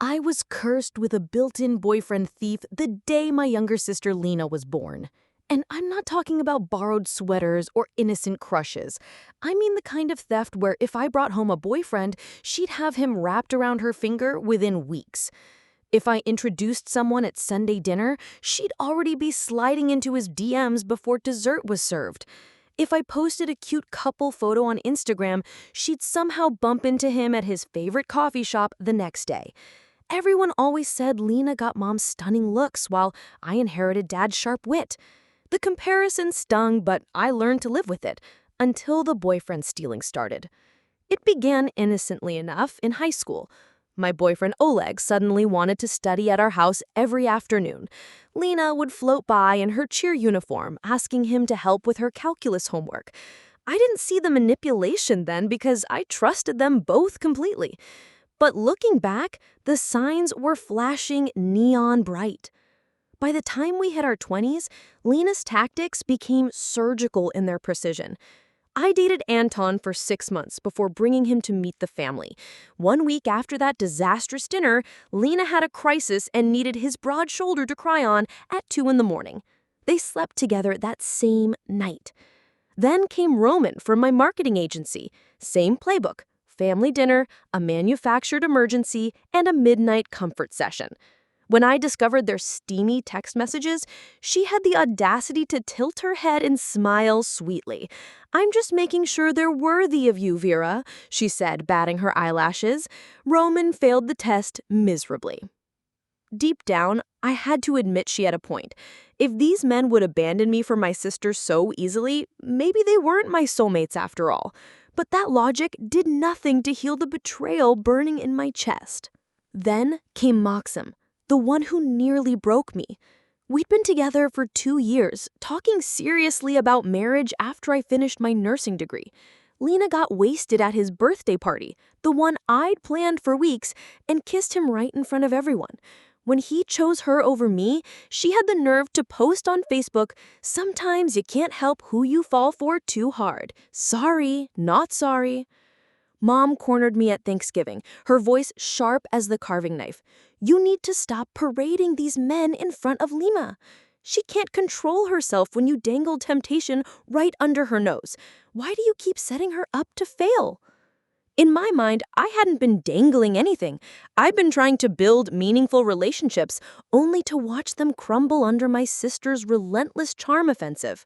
I was cursed with a built-in boyfriend thief the day my younger sister Lina was born. And I'm not talking about borrowed sweaters or innocent crushes. I mean the kind of theft where if I brought home a boyfriend, she'd have him wrapped around her finger within weeks. If I introduced someone at Sunday dinner, she'd already be sliding into his DMs before dessert was served. If I posted a cute couple photo on Instagram, she'd somehow bump into him at his favorite coffee shop the next day. Everyone always said Lina got mom's stunning looks while I inherited dad's sharp wit. The comparison stung, but I learned to live with it until the boyfriend stealing started. It began innocently enough in high school. My boyfriend Oleg suddenly wanted to study at our house every afternoon. Lina would float by in her cheer uniform, asking him to help with her calculus homework. I didn't see the manipulation then because I trusted them both completely. But looking back, the signs were flashing neon bright. By the time we hit our 20s, Lena's tactics became surgical in their precision. I dated Anton for 6 months before bringing him to meet the family. 1 week after that disastrous dinner, Lina had a crisis and needed his broad shoulder to cry on at 2 in the morning. They slept together that same night. Then came Roman from my marketing agency. Same playbook. Family dinner, a manufactured emergency, and a midnight comfort session. When I discovered their steamy text messages, she had the audacity to tilt her head and smile sweetly. "I'm just making sure they're worthy of you, Vera," she said, batting her eyelashes. Roman failed the test miserably. Deep down, I had to admit she had a point. If these men would abandon me for my sister so easily, maybe they weren't my soulmates after all. But that logic did nothing to heal the betrayal burning in my chest. Then came Maxim, the one who nearly broke me. We'd been together for 2 years, talking seriously about marriage after I finished my nursing degree. Lina got wasted at his birthday party, the one I'd planned for weeks, and kissed him right in front of everyone. When he chose her over me, she had the nerve to post on Facebook, "Sometimes you can't help who you fall for too hard. Sorry, not sorry." Mom cornered me at Thanksgiving, her voice sharp as the carving knife. "You need to stop parading these men in front of Lina. She can't control herself when you dangle temptation right under her nose. Why do you keep setting her up to fail?" In my mind, I hadn't been dangling anything. I'd been trying to build meaningful relationships, only to watch them crumble under my sister's relentless charm offensive.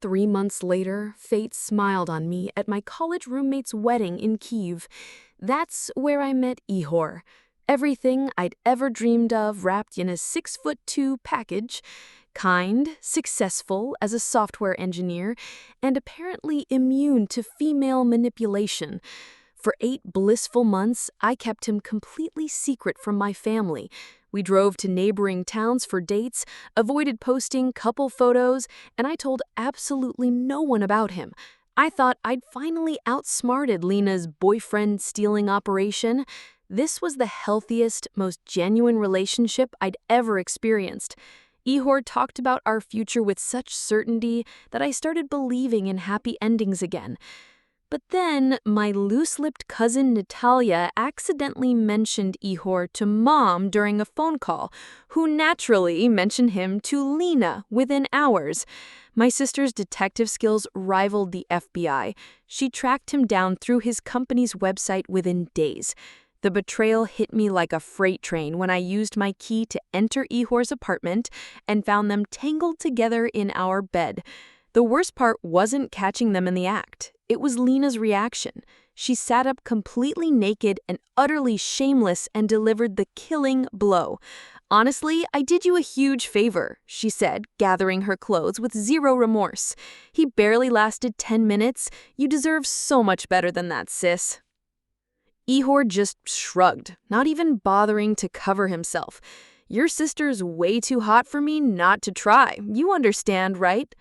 3 months later, fate smiled on me at my college roommate's wedding in Kyiv. That's where I met Ihor. Everything I'd ever dreamed of wrapped in a 6'2" package. Kind, successful as a software engineer, and apparently immune to female manipulation. For 8 blissful months, I kept him completely secret from my family. We drove to neighboring towns for dates, avoided posting couple photos, and I told absolutely no one about him. I thought I'd finally outsmarted Lina's boyfriend-stealing operation. This was the healthiest, most genuine relationship I'd ever experienced. Ihor talked about our future with such certainty that I started believing in happy endings again. But then, my loose-lipped cousin Natalia accidentally mentioned Ihor to Mom during a phone call, who naturally mentioned him to Lina within hours. My sister's detective skills rivaled the FBI. She tracked him down through his company's website within days. The betrayal hit me like a freight train when I used my key to enter Ihor's apartment and found them tangled together in our bed. The worst part wasn't catching them in the act. It was Lina's reaction. She sat up completely naked and utterly shameless and delivered the killing blow. "Honestly, I did you a huge favor," she said, gathering her clothes with zero remorse. "He barely lasted 10 minutes. You deserve so much better than that, sis." Ihor just shrugged, not even bothering to cover himself. "Your sister's way too hot for me not to try. You understand, right?"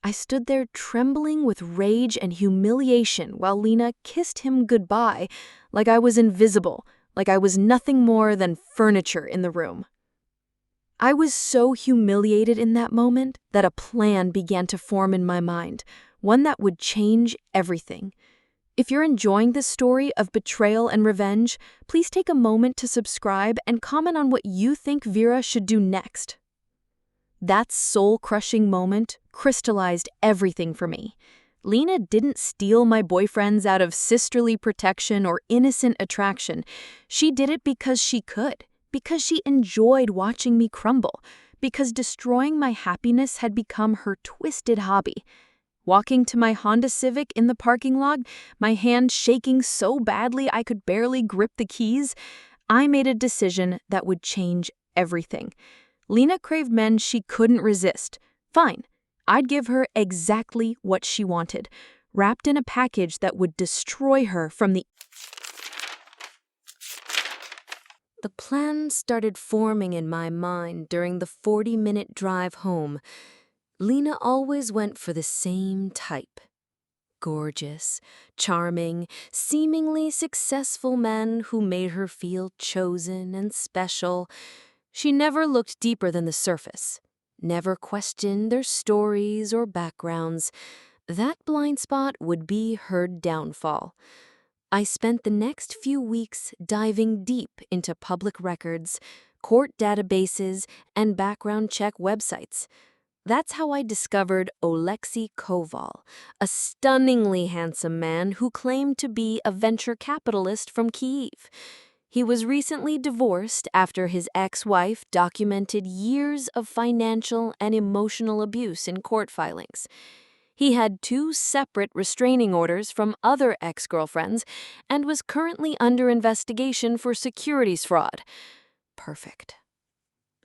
I stood there trembling with rage and humiliation while Lina kissed him goodbye, like I was invisible, like I was nothing more than furniture in the room. I was so humiliated in that moment that a plan began to form in my mind, one that would change everything. If you're enjoying this story of betrayal and revenge, please take a moment to subscribe and comment on what you think Vera should do next. That soul-crushing moment crystallized everything for me. Lina didn't steal my boyfriends out of sisterly protection or innocent attraction. She did it because she could, because she enjoyed watching me crumble, because destroying my happiness had become her twisted hobby. Walking to my Honda Civic in the parking lot, my hand shaking so badly I could barely grip the keys, I made a decision that would change everything. Lina craved men she couldn't resist. Fine, I'd give her exactly what she wanted, wrapped in a package that would destroy her from the... The plan started forming in my mind during the 40-minute drive home. Lina always went for the same type. Gorgeous, charming, seemingly successful men who made her feel chosen and special. She never looked deeper than the surface, never questioned their stories or backgrounds. That blind spot would be her downfall. I spent the next few weeks diving deep into public records, court databases, and background check websites. That's how I discovered Oleksiy Koval, a stunningly handsome man who claimed to be a venture capitalist from Kyiv. He was recently divorced after his ex-wife documented years of financial and emotional abuse in court filings. He had 2 separate restraining orders from other ex-girlfriends and was currently under investigation for securities fraud. Perfect.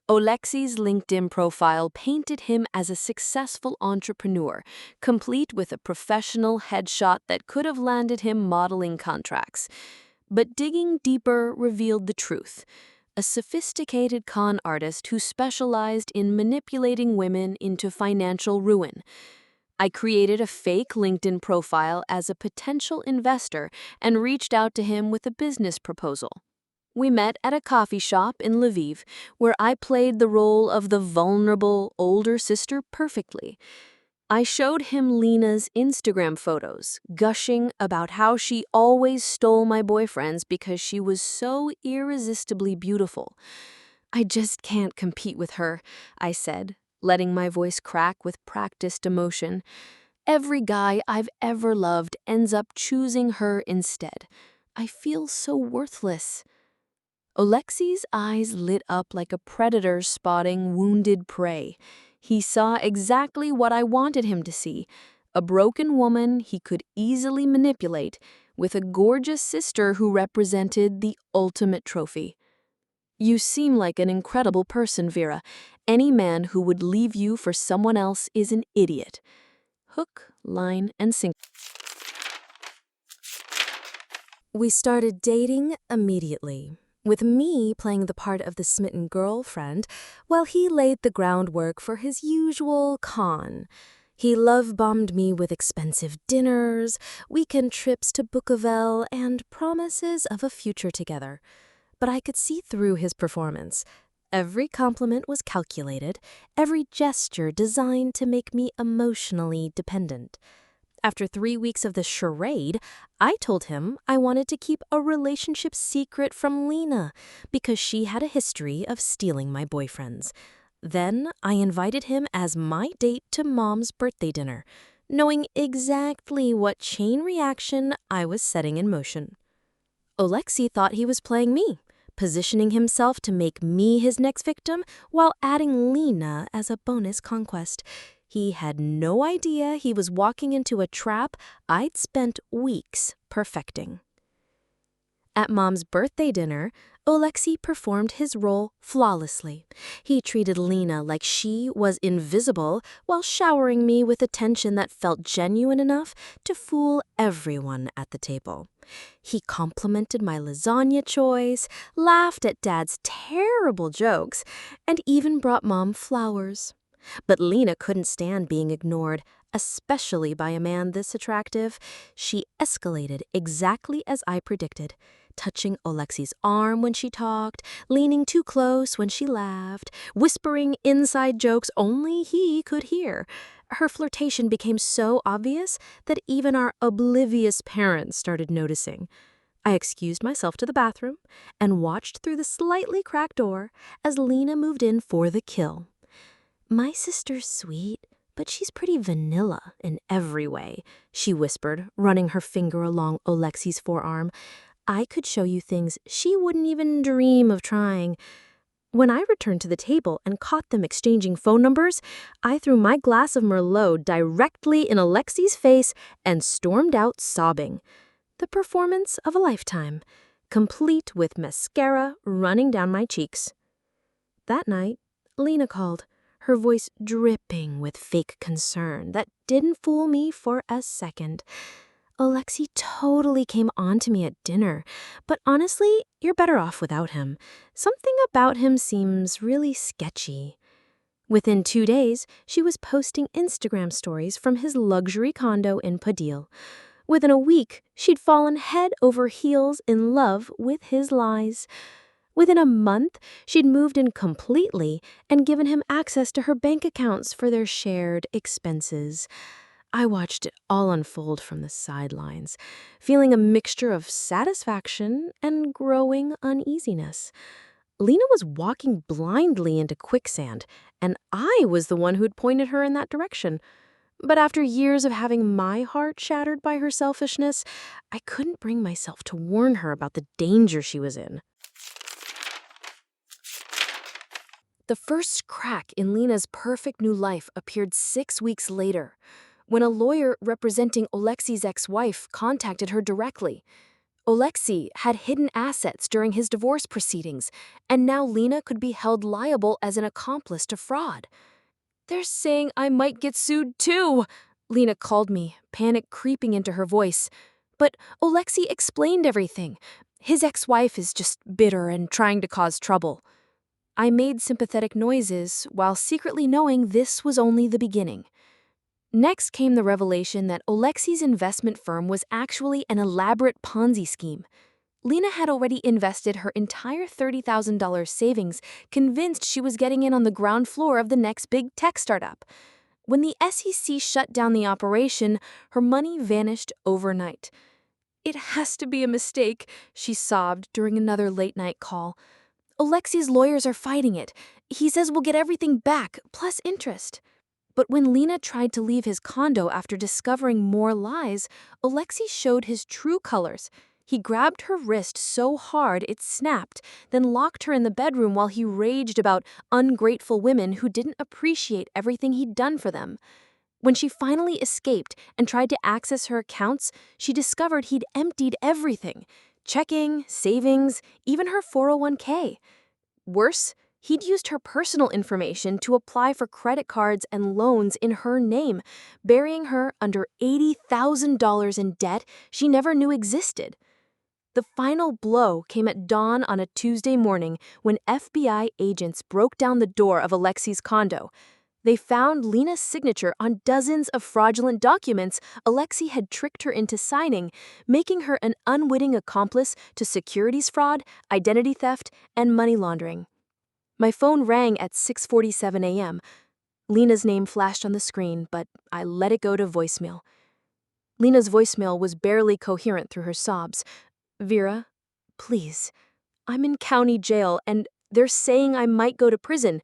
Oleksiy's LinkedIn profile painted him as a successful entrepreneur, complete with a professional headshot that could have landed him modeling contracts. But digging deeper revealed the truth. A sophisticated con artist who specialized in manipulating women into financial ruin. I created a fake LinkedIn profile as a potential investor and reached out to him with a business proposal. We met at a coffee shop in Lviv, where I played the role of the vulnerable older sister perfectly. I showed him Lina's Instagram photos, gushing about how she always stole my boyfriends because she was so irresistibly beautiful. "I just can't compete with her," I said, letting my voice crack with practiced emotion. "Every guy I've ever loved ends up choosing her instead. I feel so worthless." Oleksiy's eyes lit up like a predator spotting wounded prey. He saw exactly what I wanted him to see, a broken woman he could easily manipulate, with a gorgeous sister who represented the ultimate trophy. "You seem like an incredible person, Vera. Any man who would leave you for someone else is an idiot." Hook, line, and sinker. We started dating immediately, with me playing the part of the smitten girlfriend, while he laid the groundwork for his usual con. He love-bombed me with expensive dinners, weekend trips to Bukovel, and promises of a future together. But I could see through his performance. Every compliment was calculated, every gesture designed to make me emotionally dependent. After 3 weeks of the charade, I told him I wanted to keep a relationship secret from Lina because she had a history of stealing my boyfriends. Then I invited him as my date to Mom's birthday dinner, knowing exactly what chain reaction I was setting in motion. Oleksiy thought he was playing me, positioning himself to make me his next victim while adding Lina as a bonus conquest. He had no idea he was walking into a trap I'd spent weeks perfecting. At Mom's birthday dinner, Oleksiy performed his role flawlessly. He treated Lina like she was invisible while showering me with attention that felt genuine enough to fool everyone at the table. He complimented my lasagna choice, laughed at Dad's terrible jokes, and even brought Mom flowers. But Lina couldn't stand being ignored, especially by a man this attractive. She escalated exactly as I predicted, touching Oleksi's arm when she talked, leaning too close when she laughed, whispering inside jokes only he could hear. Her flirtation became so obvious that even our oblivious parents started noticing. I excused myself to the bathroom and watched through the slightly cracked door as Lina moved in for the kill. "My sister's sweet, but she's pretty vanilla in every way," she whispered, running her finger along Oleksi's forearm. "I could show you things she wouldn't even dream of trying." When I returned to the table and caught them exchanging phone numbers, I threw my glass of Merlot directly in Oleksi's face and stormed out sobbing. The performance of a lifetime, complete with mascara running down my cheeks. That night, Lina called, her voice dripping with fake concern that didn't fool me for a second. "Oleksi totally came on to me at dinner, but honestly, you're better off without him. Something about him seems really sketchy." Within 2 days, she was posting Instagram stories from his luxury condo in Padil. Within a week, she'd fallen head over heels in love with his lies. Within a month, she'd moved in completely and given him access to her bank accounts for their shared expenses. I watched it all unfold from the sidelines, feeling a mixture of satisfaction and growing uneasiness. Lina was walking blindly into quicksand, and I was the one who'd pointed her in that direction. But after years of having my heart shattered by her selfishness, I couldn't bring myself to warn her about the danger she was in. The first crack in Lina's perfect new life appeared 6 weeks later, when a lawyer representing Oleksi's ex-wife contacted her directly. Oleksi had hidden assets during his divorce proceedings, and now Lina could be held liable as an accomplice to fraud. "They're saying I might get sued too," Lina called me, panic creeping into her voice. But Oleksi explained everything. His ex-wife is just bitter and trying to cause trouble. I made sympathetic noises while secretly knowing this was only the beginning. Next came the revelation that Oleksi's investment firm was actually an elaborate Ponzi scheme. Lina had already invested her entire $30,000 savings, convinced she was getting in on the ground floor of the next big tech startup. When the SEC shut down the operation, her money vanished overnight. "It has to be a mistake," she sobbed during another late-night call. "Oleksi's lawyers are fighting it. He says we'll get everything back, plus interest." But when Lina tried to leave his condo after discovering more lies, Oleksi showed his true colors. He grabbed her wrist so hard it snapped, then locked her in the bedroom while he raged about ungrateful women who didn't appreciate everything he'd done for them. When she finally escaped and tried to access her accounts, she discovered he'd emptied everything: checking, savings, even her 401k. Worse, he'd used her personal information to apply for credit cards and loans in her name, burying her under $80,000 in debt she never knew existed. The final blow came at dawn on a Tuesday morning when FBI agents broke down the door of Oleksi's condo. They found Lina's signature on dozens of fraudulent documents Oleksi had tricked her into signing, making her an unwitting accomplice to securities fraud, identity theft, and money laundering. My phone rang at 6:47 a.m. Lina's name flashed on the screen, but I let it go to voicemail. Lina's voicemail was barely coherent through her sobs. "Vera, please. I'm in county jail, and they're saying I might go to prison.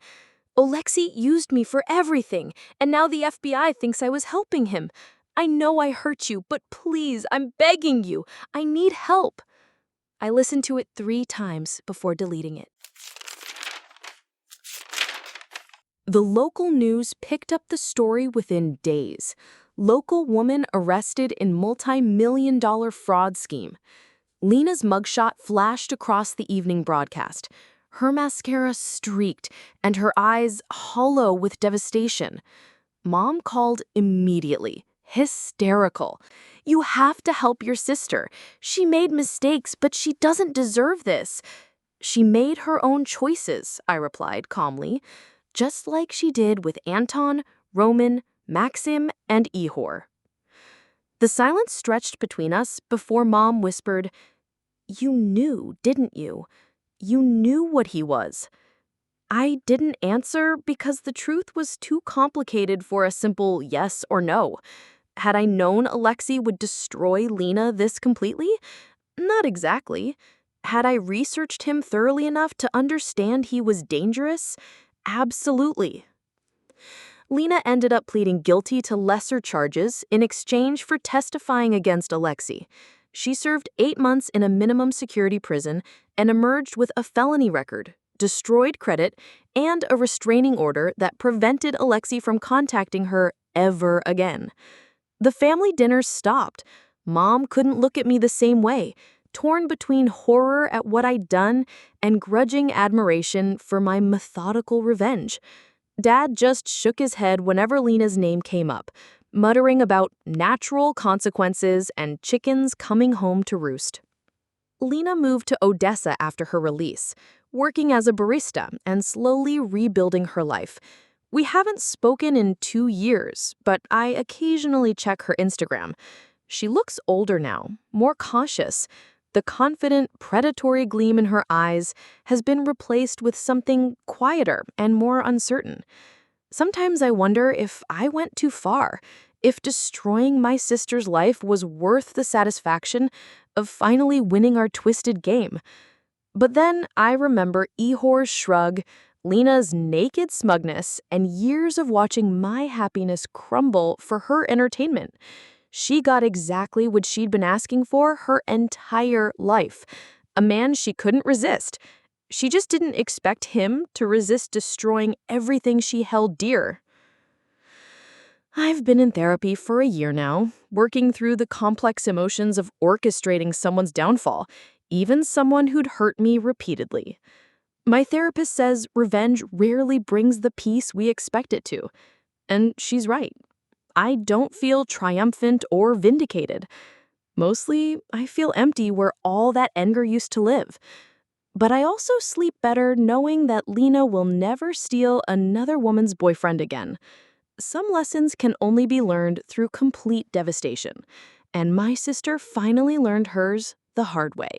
Oleksi used me for everything, and now the FBI thinks I was helping him. I know I hurt you, but please, I'm begging you. I need help." I listened to it 3 times before deleting it. The local news picked up the story within days. Local woman arrested in multi-million-dollar fraud scheme. Lina's mugshot flashed across the evening broadcast. Her mascara streaked, and her eyes hollow with devastation. Mom called immediately, hysterical. "You have to help your sister. She made mistakes, but she doesn't deserve this." "She made her own choices," I replied calmly. just like she did with Anton, Roman, Maxim, and Ihor. The silence stretched between us before Mom whispered, "You knew, didn't you? You knew what he was." I didn't answer because the truth was too complicated for a simple yes or no. Had I known Alexei would destroy Lina this completely? Not exactly. Had I researched him thoroughly enough to understand he was dangerous? Absolutely. Lina ended up pleading guilty to lesser charges in exchange for testifying against Alexei. She served 8 months in a minimum security prison and emerged with a felony record, destroyed credit, and a restraining order that prevented Alexei from contacting her ever again. The family dinners stopped. Mom couldn't look at me the same way, torn between horror at what I'd done and grudging admiration for my methodical revenge. Dad just shook his head whenever Lena's name came up, muttering about natural consequences and chickens coming home to roost. Lina moved to Odessa after her release, working as a barista and slowly rebuilding her life. We haven't spoken in 2 years, but I occasionally check her Instagram. She looks older now, more cautious. The confident, predatory gleam in her eyes has been replaced with something quieter and more uncertain. Sometimes I wonder if I went too far, if destroying my sister's life was worth the satisfaction of finally winning our twisted game. But then I remember Ihor's shrug, Lina's naked smugness, and years of watching my happiness crumble for her entertainment. She got exactly what she'd been asking for her entire life, a man she couldn't resist. She just didn't expect him to resist destroying everything she held dear. I've been in therapy for a year now, working through the complex emotions of orchestrating someone's downfall, even someone who'd hurt me repeatedly. My therapist says revenge rarely brings the peace we expect it to. And she's right. I don't feel triumphant or vindicated. Mostly, I feel empty where all that anger used to live. But I also sleep better knowing that Lina will never steal another woman's boyfriend again. Some lessons can only be learned through complete devastation, and my sister finally learned hers the hard way.